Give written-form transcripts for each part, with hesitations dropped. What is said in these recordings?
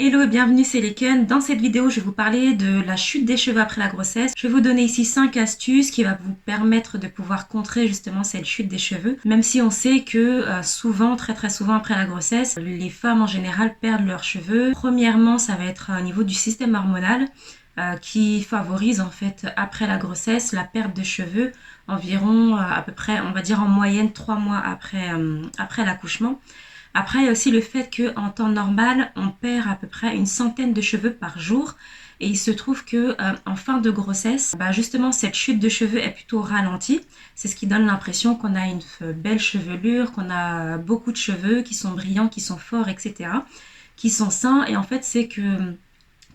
Hello et bienvenue, c'est Leken. Dans cette vidéo, je vais vous parler de la chute des cheveux après la grossesse. Je vais vous donner ici 5 astuces qui vont vous permettre de pouvoir contrer justement cette chute des cheveux. Même si on sait que souvent, très souvent après la grossesse, les femmes en général perdent leurs cheveux. Premièrement, ça va être au niveau du système hormonal qui favorise en fait après la grossesse la perte de cheveux environ à peu près, on va dire en moyenne 3 mois après l'accouchement. Après, il y a aussi le fait qu'en temps normal, on perd à peu près une centaine de cheveux par jour. Et il se trouve que en fin de grossesse, justement, cette chute de cheveux est plutôt ralentie. C'est ce qui donne l'impression qu'on a une belle chevelure, qu'on a beaucoup de cheveux qui sont brillants, qui sont forts, etc., qui sont sains. Et en fait, c'est que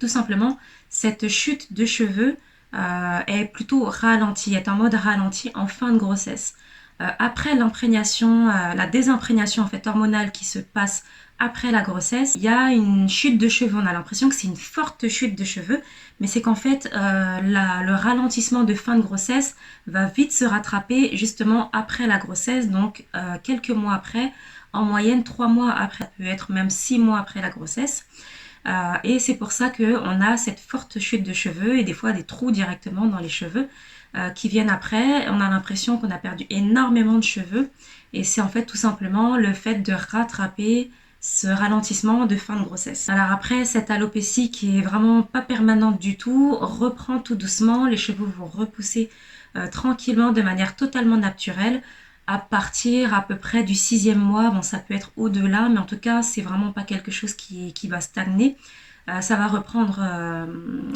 tout simplement, cette chute de cheveux est plutôt ralentie, est en mode ralenti en fin de grossesse. Après l'imprégnation, la dés'imprégnation en fait hormonale qui se passe après la grossesse, il y a une chute de cheveux. On a l'impression que c'est une forte chute de cheveux, mais c'est qu'en fait le ralentissement de fin de grossesse va vite se rattraper justement après la grossesse, donc quelques mois après, en moyenne 3 mois après, ça peut être même 6 mois après la grossesse. Et c'est pour ça qu'on a cette forte chute de cheveux et des fois des trous directement dans les cheveux qui viennent après. On a l'impression qu'on a perdu énormément de cheveux et c'est en fait tout simplement le fait de rattraper ce ralentissement de fin de grossesse. Alors après, cette alopécie qui est vraiment pas permanente du tout reprend tout doucement, les cheveux vont repousser tranquillement de manière totalement naturelle à partir à peu près du 6e mois. Bon, ça peut être au-delà, mais en tout cas, c'est vraiment pas quelque chose qui va stagner. Ça va reprendre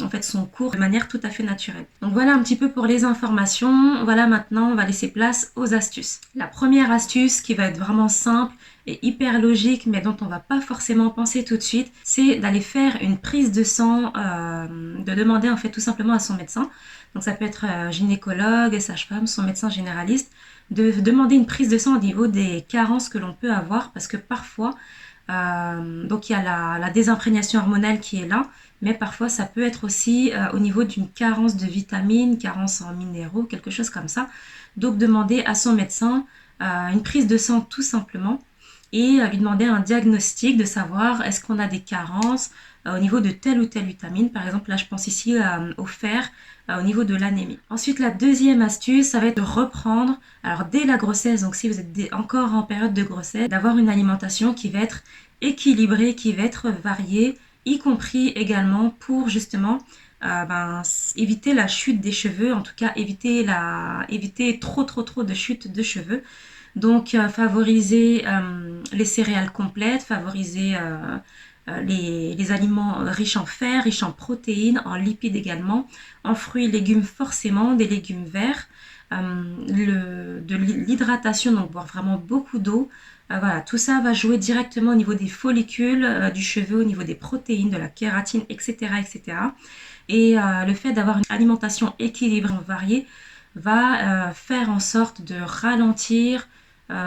en fait son cours de manière tout à fait naturelle. Donc voilà un petit peu pour les informations. Voilà, maintenant on va laisser place aux astuces. La première astuce qui va être vraiment simple et hyper logique, mais dont on va pas forcément penser tout de suite, c'est d'aller faire une prise de sang, de demander en fait tout simplement à son médecin. Donc ça peut être gynécologue, sage-femme, son médecin généraliste, de demander une prise de sang au niveau des carences que l'on peut avoir, parce que parfois donc il y a la désimprégnation hormonale qui est là, mais parfois ça peut être aussi au niveau d'une carence de vitamines, carence en minéraux, quelque chose comme ça. Donc demander à son médecin une prise de sang tout simplement et lui demander un diagnostic de savoir est-ce qu'on a des carences au niveau de telle ou telle vitamine. Par exemple, là je pense ici au fer, au niveau de l'anémie. Ensuite, la deuxième astuce, ça va être de reprendre, alors dès la grossesse, donc si vous êtes encore en période de grossesse, d'avoir une alimentation qui va être équilibrée, qui va être variée, y compris également pour justement éviter la chute des cheveux, en tout cas éviter trop de chute de cheveux. Donc favoriser les céréales complètes, favoriser les aliments riches en fer, riches en protéines, en lipides également, en fruits et légumes forcément, des légumes verts, de l'hydratation, donc boire vraiment beaucoup d'eau. Voilà, tout ça va jouer directement au niveau des follicules du cheveu, au niveau des protéines, de la kératine, etc. etc. Et le fait d'avoir une alimentation équilibrée, variée, va faire en sorte de ralentir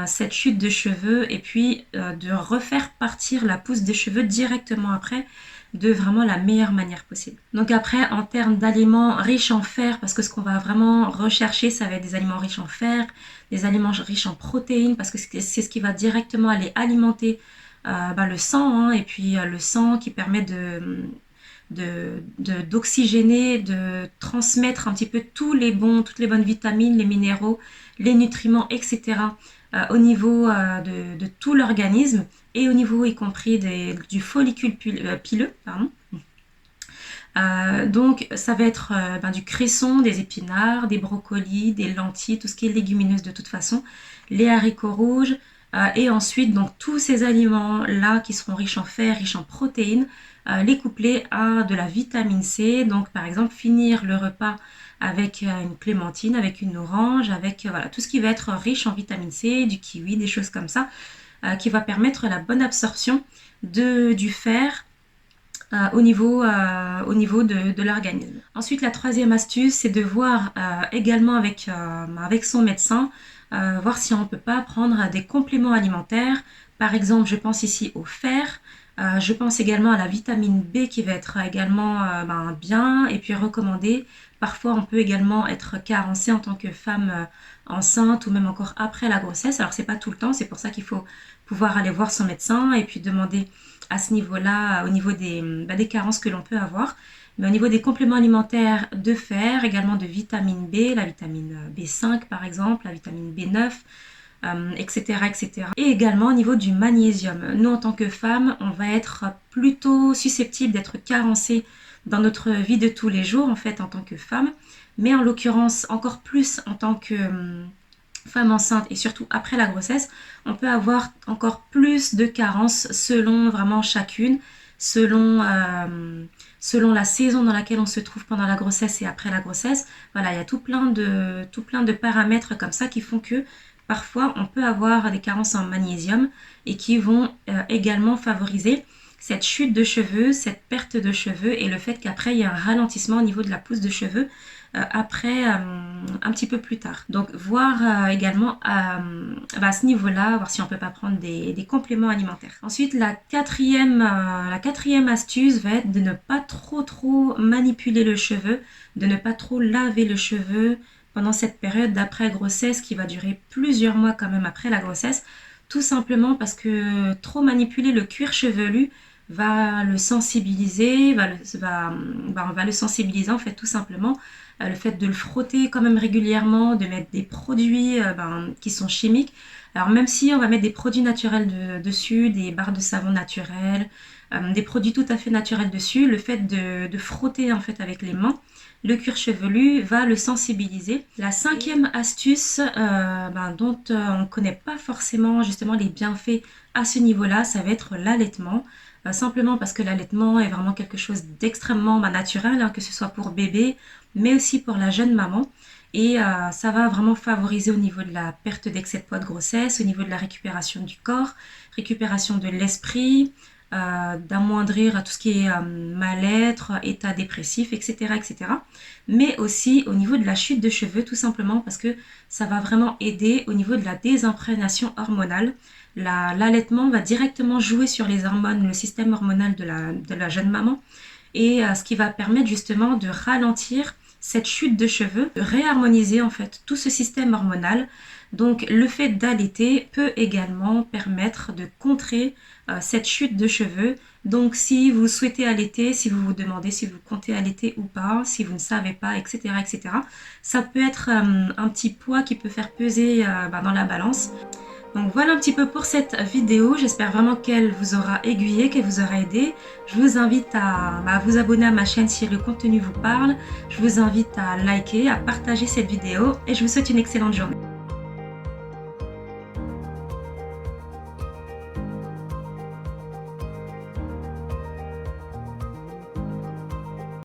cette chute de cheveux et puis de refaire partir la pousse des cheveux directement après de vraiment la meilleure manière possible. Donc après, en termes d'aliments riches en fer, parce que ce qu'on va vraiment rechercher, ça va être des aliments riches en fer, des aliments riches en protéines, parce que c'est ce qui va directement aller alimenter le sang, hein, et puis le sang qui permet d'oxygéner, de transmettre un petit peu toutes les bonnes vitamines, les minéraux, les nutriments, etc. Au niveau de tout l'organisme et au niveau y compris du follicule pileux. Pardon. Donc ça va être du cresson, des épinards, des brocolis, des lentilles, tout ce qui est légumineuse de toute façon, les haricots rouges, et ensuite donc tous ces aliments là qui seront riches en fer, riches en protéines, les coupler à de la vitamine C. Donc par exemple finir le repas avec une clémentine, avec une orange, avec voilà, tout ce qui va être riche en vitamine C, du kiwi, des choses comme ça, qui va permettre la bonne absorption du fer au niveau de l'organisme. Ensuite, la troisième astuce, c'est de voir également avec son médecin, voir si on ne peut pas prendre des compléments alimentaires. Par exemple, je pense ici au fer. Je pense également à la vitamine B qui va être également bien et puis recommandée. Parfois, on peut également être carencé en tant que femme enceinte ou même encore après la grossesse. Alors, c'est pas tout le temps, c'est pour ça qu'il faut pouvoir aller voir son médecin et puis demander à ce niveau-là, au niveau des carences que l'on peut avoir. Mais au niveau des compléments alimentaires de fer, également de vitamine B, la vitamine B5 par exemple, la vitamine B9, etc., etc. Et également au niveau du magnésium. Nous, en tant que femmes, on va être plutôt susceptible d'être carencé dans notre vie de tous les jours, en fait, en tant que femme. Mais en l'occurrence, encore plus en tant que femme enceinte et surtout après la grossesse, on peut avoir encore plus de carences selon vraiment chacune, selon la saison dans laquelle on se trouve pendant la grossesse et après la grossesse. Voilà, il y a tout plein de paramètres comme ça qui font que parfois on peut avoir des carences en magnésium et qui vont également favoriser cette chute de cheveux, cette perte de cheveux et le fait qu'après il y a un ralentissement au niveau de la pousse de cheveux après un petit peu plus tard. Donc voir également à ce niveau-là, voir si on peut pas prendre des compléments alimentaires. Ensuite, la quatrième astuce va être de ne pas trop manipuler le cheveu, de ne pas trop laver le cheveu pendant cette période d'après grossesse qui va durer plusieurs mois quand même après la grossesse, tout simplement parce que trop manipuler le cuir chevelu va le sensibiliser, on va le sensibiliser en fait tout simplement. Le fait de le frotter quand même régulièrement, de mettre des produits qui sont chimiques. Alors même si on va mettre des produits naturels dessus, des barres de savon naturelles, des produits tout à fait naturels dessus, le fait de frotter en fait avec les mains, le cuir chevelu va le sensibiliser. La cinquième astuce dont on ne connaît pas forcément justement les bienfaits à ce niveau-là, ça va être l'allaitement. Simplement parce que l'allaitement est vraiment quelque chose d'extrêmement naturel, hein, que ce soit pour bébé, mais aussi pour la jeune maman. Et ça va vraiment favoriser au niveau de la perte d'excès de poids de grossesse, au niveau de la récupération du corps, récupération de l'esprit, d'amoindrir tout ce qui est mal-être, état dépressif, etc., etc. Mais aussi au niveau de la chute de cheveux, tout simplement parce que ça va vraiment aider au niveau de la désimprégnation hormonale. L'allaitement va directement jouer sur les hormones, le système hormonal de la jeune maman, et ce qui va permettre justement de ralentir cette chute de cheveux, de réharmoniser en fait tout ce système hormonal. Donc le fait d'allaiter peut également permettre de contrer cette chute de cheveux. Donc si vous souhaitez allaiter, si vous vous demandez si vous comptez allaiter ou pas, si vous ne savez pas, etc., etc., ça peut être un petit poids qui peut faire peser dans la balance. Donc voilà un petit peu pour cette vidéo, j'espère vraiment qu'elle vous aura aiguillé, qu'elle vous aura aidé. Je vous invite à vous abonner à ma chaîne si le contenu vous parle. Je vous invite à liker, à partager cette vidéo et je vous souhaite une excellente journée.